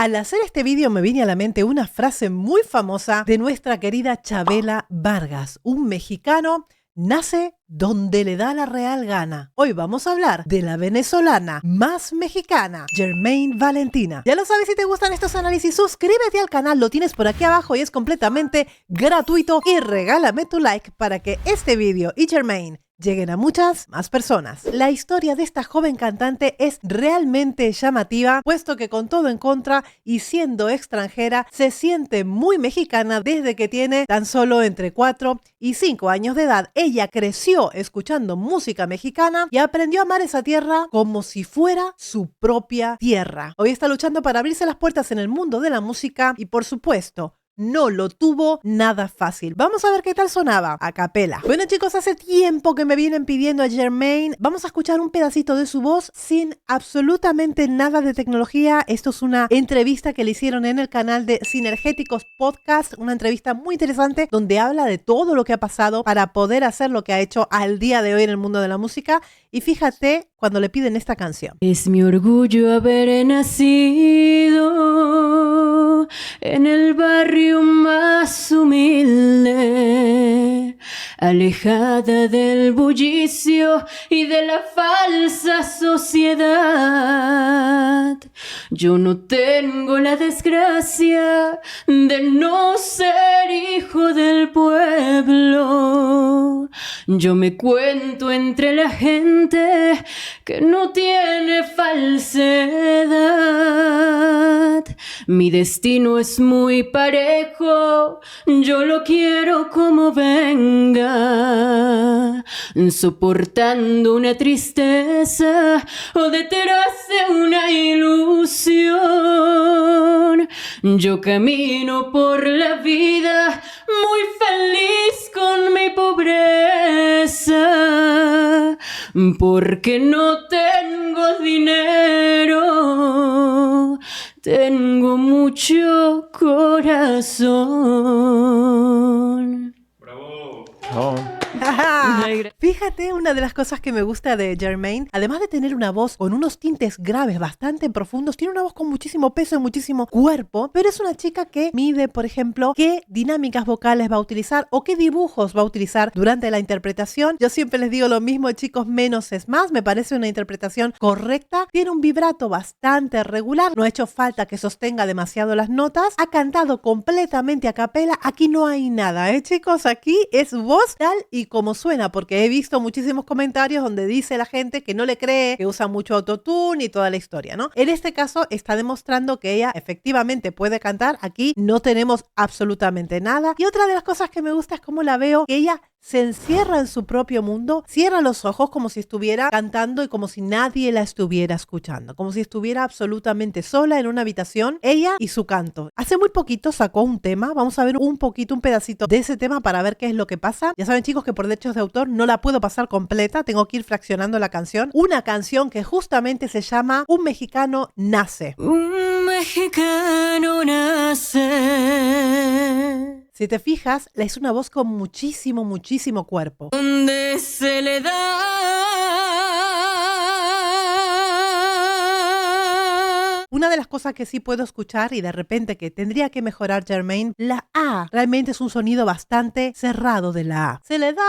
Al hacer este vídeo me viene a la mente una frase muy famosa de nuestra querida Chabela Vargas, un mexicano nace donde le da la real gana. Hoy vamos a hablar de la venezolana más mexicana, Germaine Valentina. Ya lo sabes, si te gustan estos análisis, suscríbete al canal, lo tienes por aquí abajo y es completamente gratuito. Y regálame tu like para que este vídeo y Germaine lleguen a muchas más personas. La historia de esta joven cantante es realmente llamativa, puesto que con todo en contra y siendo extranjera, se siente muy mexicana desde que tiene tan solo entre 4 y 5 años de edad. Ella creció escuchando música mexicana y aprendió a amar esa tierra como si fuera su propia tierra. Hoy está luchando para abrirse las puertas en el mundo de la música y, por supuesto, no lo tuvo nada fácil. Vamos a ver qué tal sonaba a capela. Bueno, chicos, hace tiempo que me vienen pidiendo a Germaine. Vamos a escuchar un pedacito de su voz sin absolutamente nada de tecnología. Esto es una entrevista que le hicieron en el canal de Sinergéticos Podcast, una entrevista muy interesante donde habla de todo lo que ha pasado para poder hacer lo que ha hecho al día de hoy en el mundo de la música. Y fíjate cuando le piden esta canción. Es mi orgullo haber nacido en el barrio más humilde, alejada del bullicio y de la falsa sociedad. Yo no tengo la desgracia de no ser hijo del pueblo. Yo me cuento entre la gente que no tiene falsedad. Mi destino es muy parejo, yo lo quiero como venga, soportando una tristeza o detrás de una ilusión. Yo camino por la vida muy feliz con mi pobreza, porque no tengo dinero, tengo mucho corazón. ¡Bravo! Oh. Fíjate, una de las cosas que me gusta de Germaine, además de tener una voz con unos tintes graves bastante profundos, tiene una voz con muchísimo peso y muchísimo cuerpo, pero es una chica que mide, por ejemplo, qué dinámicas vocales va a utilizar o qué dibujos va a utilizar durante la interpretación. Yo siempre les digo lo mismo, chicos, menos es más. Me parece una interpretación correcta. Tiene un vibrato bastante regular, no ha hecho falta que sostenga demasiado las notas. Ha cantado completamente a capela. Aquí no hay nada, chicos, aquí es voz tal y como suena, porque he visto muchísimos comentarios donde dice la gente que no le cree, que usa mucho autotune y toda la historia, ¿no? En este caso está demostrando que ella efectivamente puede cantar. Aquí no tenemos absolutamente nada. Y otra de las cosas que me gusta es cómo la veo, que ella se encierra en su propio mundo, cierra los ojos como si estuviera cantando y como si nadie la estuviera escuchando, como si estuviera absolutamente sola en una habitación, ella y su canto. Hace muy poquito sacó un tema, vamos a ver un pedacito de ese tema para ver qué es lo que pasa. Ya saben, chicos, que por derechos de autor no la puedo pasar completa, tengo que ir fraccionando la canción. Una canción que justamente se llama Un mexicano nace. Un mexicano nace Si te fijas, es una voz con muchísimo cuerpo. donde se le da Una de las cosas que sí puedo escuchar y de repente que tendría que mejorar Germaine, la A realmente es un sonido bastante cerrado de la A. Se le da.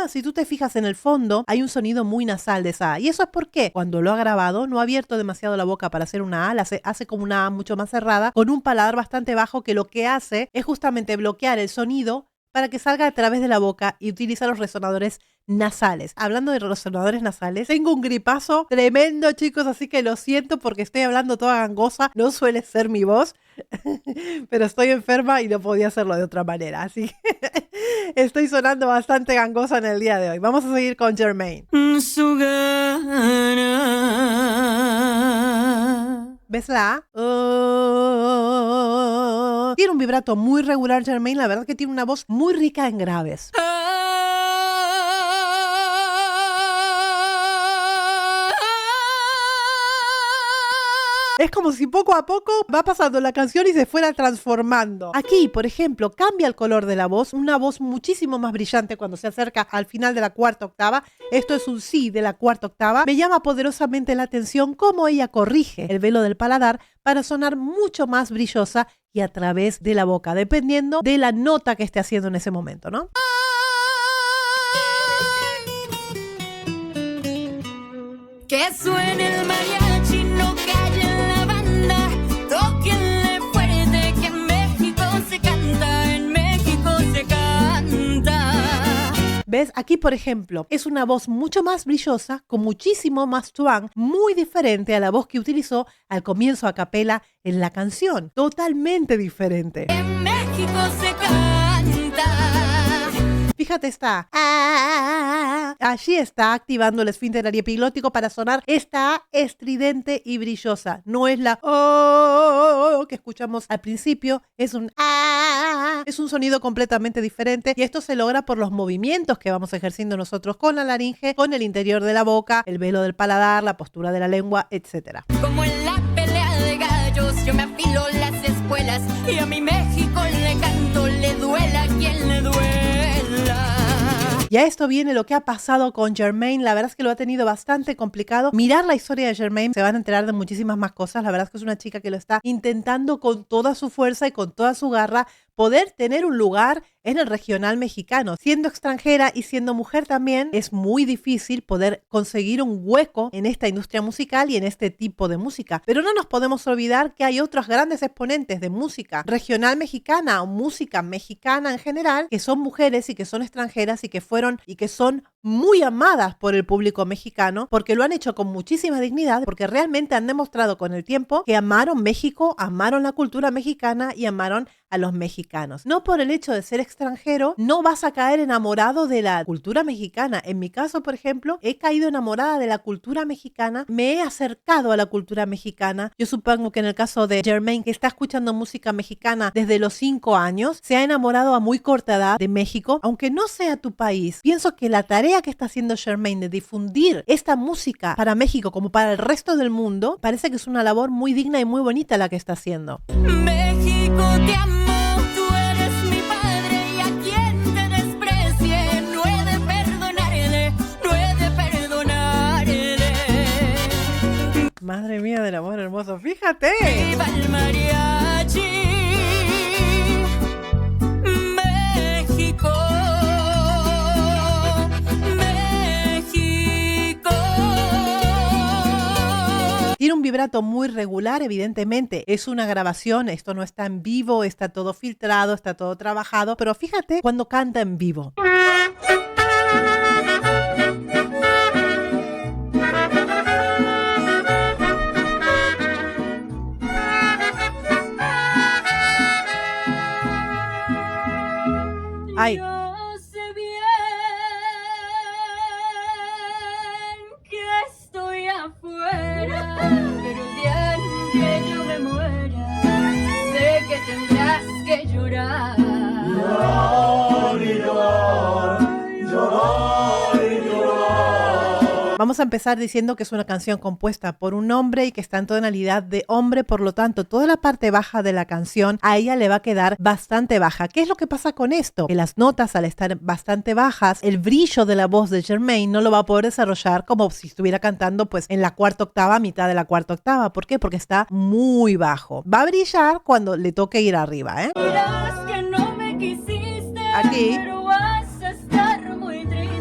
Si tú te fijas en el fondo, hay un sonido muy nasal de esa A. Y eso es porque cuando lo ha grabado, no ha abierto demasiado la boca para hacer una A, hace como una A mucho más cerrada, con un paladar bastante bajo, que lo que hace es justamente bloquear el sonido para que salga a través de la boca y utiliza los resonadores nasales. Hablando de resonadores nasales, tengo un gripazo tremendo, chicos, así que lo siento porque estoy hablando toda gangosa, no suele ser mi voz, pero estoy enferma y no podía hacerlo de otra manera, así que estoy sonando bastante gangosa en el día de hoy. Vamos a seguir con Germaine. su gana. ¿Ves la A? Tiene un vibrato muy regular Germaine, la verdad que tiene una voz muy rica en graves. Es como si poco a poco va pasando la canción y se fuera transformando. Aquí, por ejemplo, cambia el color de la voz, una voz muchísimo más brillante cuando se acerca al final de la cuarta octava. Esto es un si de la cuarta octava. Me llama poderosamente la atención cómo ella corrige el velo del paladar para sonar mucho más brillosa y a través de la boca, dependiendo de la nota que esté haciendo en ese momento, ¿no? Que suene el mariachi, no calle la banda, tóquenle fuerte que en México se canta, en México se canta. ¿Ves? Aquí, por ejemplo, es una voz mucho más brillosa, con muchísimo más twang, muy diferente a la voz que utilizó al comienzo a capela en la canción. Totalmente diferente. En México se canta. Fíjate, está. Allí está activando el esfínter ariepiglótico para sonar esta A estridente y brillosa. No es la O que escuchamos al principio, es un A. Es un sonido completamente diferente y esto se logra por los movimientos que vamos ejerciendo nosotros con la laringe, con el interior de la boca, el velo del paladar, la postura de la lengua, etc. Como en la pelea de gallos, yo me afilo las espuelas y a mi México le canto, le duela a quien le duela. Y a esto viene lo que ha pasado con Jermaine. La verdad es que lo ha tenido bastante complicado. Mirar la historia de Jermaine, se van a enterar de muchísimas más cosas. La verdad es que es una chica que lo está intentando con toda su fuerza y con toda su garra poder tener un lugar en el regional mexicano. Siendo extranjera y siendo mujer también, es muy difícil poder conseguir un hueco en esta industria musical y en este tipo de música. Pero no nos podemos olvidar que hay otros grandes exponentes de música regional mexicana o música mexicana en general, que son mujeres y que son extranjeras y que fueron y que son muy amadas por el público mexicano porque lo han hecho con muchísima dignidad, porque realmente han demostrado con el tiempo que amaron México, amaron la cultura mexicana y amaron a los mexicanos. No por el hecho de ser extranjero, no vas a caer enamorado de la cultura mexicana. En mi caso, por ejemplo, he caído enamorada de la cultura mexicana, me he acercado a la cultura mexicana. Yo supongo que en el caso de Jermaine, que está escuchando música mexicana desde los 5 años, se ha enamorado a muy corta edad de México, aunque no sea tu país. Pienso que la tarea que está haciendo Jermaine de difundir esta música para México como para el resto del mundo, parece que es una labor muy digna y muy bonita la que está haciendo. México, te amo. Madre mía del amor hermoso, fíjate. ¡Viva el mariachi! México, México. Tiene un vibrato muy regular, evidentemente. Es una grabación, esto no está en vivo, está todo filtrado, está todo trabajado. Pero fíjate cuando canta en vivo. Ay. Yo sé bien que estoy afuera, pero el día en que yo me muera, sé que tendrás que llorar. Llorar y llorar, llorar y llorar. Vamos a empezar diciendo que es una canción compuesta por un hombre y que está en tonalidad de hombre, por lo tanto, toda la parte baja de la canción a ella le va a quedar bastante baja. ¿Qué es lo que pasa con esto? Que las notas, al estar bastante bajas, el brillo de la voz de Jermaine no lo va a poder desarrollar como si estuviera cantando pues en la cuarta octava, mitad de la cuarta octava. ¿Por qué? Porque está muy bajo. Va a brillar cuando le toque ir arriba, ¿eh? Dirás que no me quisiste, aquí. Pero vas a estar muy triste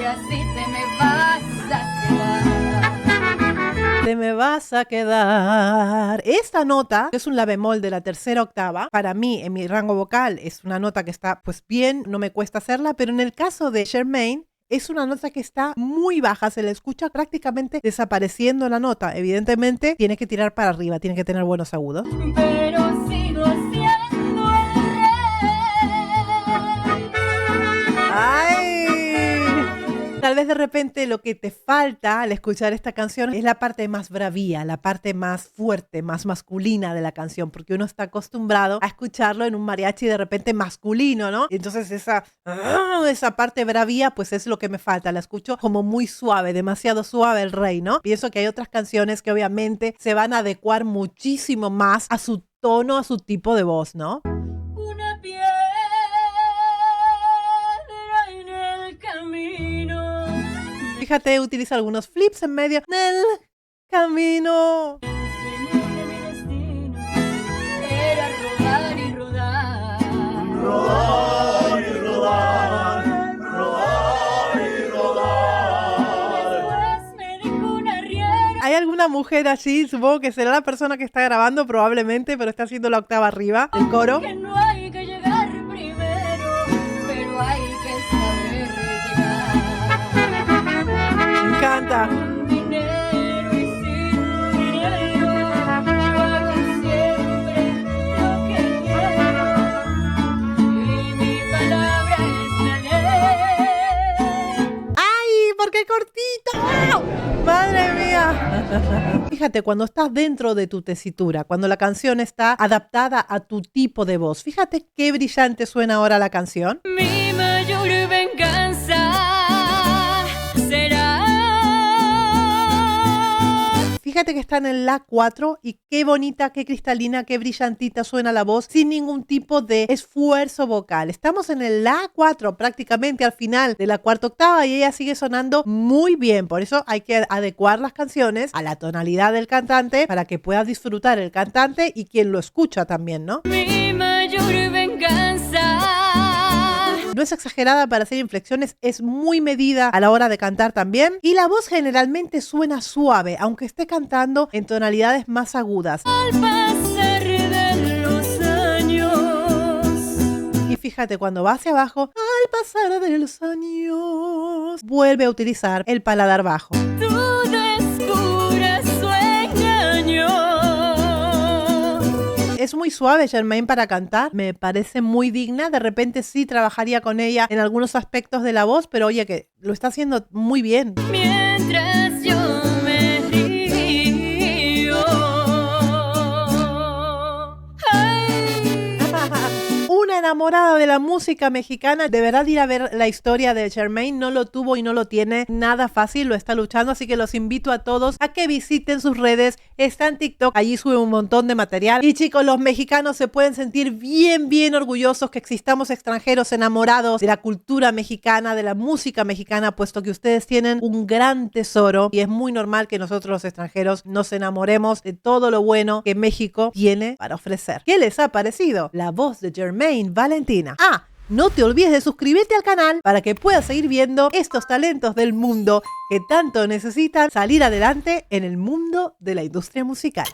y así te me vas a quedar. Te me vas a quedar. Esta nota, que es un la bemol de la tercera octava, para mí, en mi rango vocal, es una nota que está pues bien, no me cuesta hacerla, pero en el caso de Jermaine, es una nota que está muy baja, se le escucha prácticamente desapareciendo la nota. Evidentemente, tiene que tirar para arriba, tiene que tener buenos agudos. Pero sigo siendo el rey. ¡Ay! tal vez de repente lo que te falta al escuchar esta canción es la parte más bravía, la parte más fuerte, más masculina de la canción, porque uno está acostumbrado a escucharlo en un mariachi de repente masculino, ¿no? Entonces esa parte bravía pues es lo que me falta, la escucho como muy suave, demasiado suave el rey, ¿no? Pienso que hay otras canciones que obviamente se van a adecuar muchísimo más a su tono, a su tipo de voz, ¿no? Una piedra en el camino. Fíjate, utiliza algunos flips en medio del camino. Enseñé mi destino era rodar y rodar. Rodar y rodar, rodar y rodar. Después me dijo un arriero. ¿Hay alguna mujer así? Supongo que será la persona que está grabando probablemente, pero está haciendo la octava arriba del coro. Que no hay que llegar primero, pero hay que saber llegar. Me encanta. Con dinero y sin dinero, yo hago siempre lo que quiero. Y mi palabra es la ley. ¡Ay! ¿Por qué cortito? ¡Madre mía! Fíjate, cuando estás dentro de tu tesitura, cuando la canción está adaptada a tu tipo de voz, fíjate qué brillante suena ahora la canción. Mi mayor venganza será. Fíjate que está en el La 4 y qué bonita, qué cristalina, qué brillantita suena la voz sin ningún tipo de esfuerzo vocal. Estamos en el La 4, prácticamente al final de la cuarta octava y ella sigue sonando muy bien. Por eso hay que adecuar las canciones a la tonalidad del cantante para que pueda disfrutar el cantante y quien lo escucha también, ¿no? Mi mayor venganza. No es exagerada para hacer inflexiones, es muy medida a la hora de cantar también. Y la voz generalmente suena suave, aunque esté cantando en tonalidades más agudas. Al pasar de los años, Y fíjate, cuando va hacia abajo, al pasar de los años, vuelve a utilizar el paladar bajo. tú descubres su engaño. Es muy suave Germaine para cantar, me parece muy digna. De repente sí trabajaría con ella en algunos aspectos de la voz, pero oye que lo está haciendo muy bien. Mientras yo me río. Ay, Una enamorada de la música mexicana, de verdad ir a ver la historia de Germaine, no lo tuvo y no lo tiene nada fácil, lo está luchando, así que los invito a todos a que visiten sus redes, está en TikTok, allí sube un montón de material y chicos, los mexicanos se pueden sentir bien orgullosos que existamos extranjeros enamorados de la cultura mexicana, de la música mexicana, puesto que ustedes tienen un gran tesoro y es muy normal que nosotros los extranjeros nos enamoremos de todo lo bueno que México tiene para ofrecer. ¿Qué les ha parecido la voz de Germaine Valentina? No te olvides de suscribirte al canal para que puedas seguir viendo estos talentos del mundo que tanto necesitan salir adelante en el mundo de la industria musical.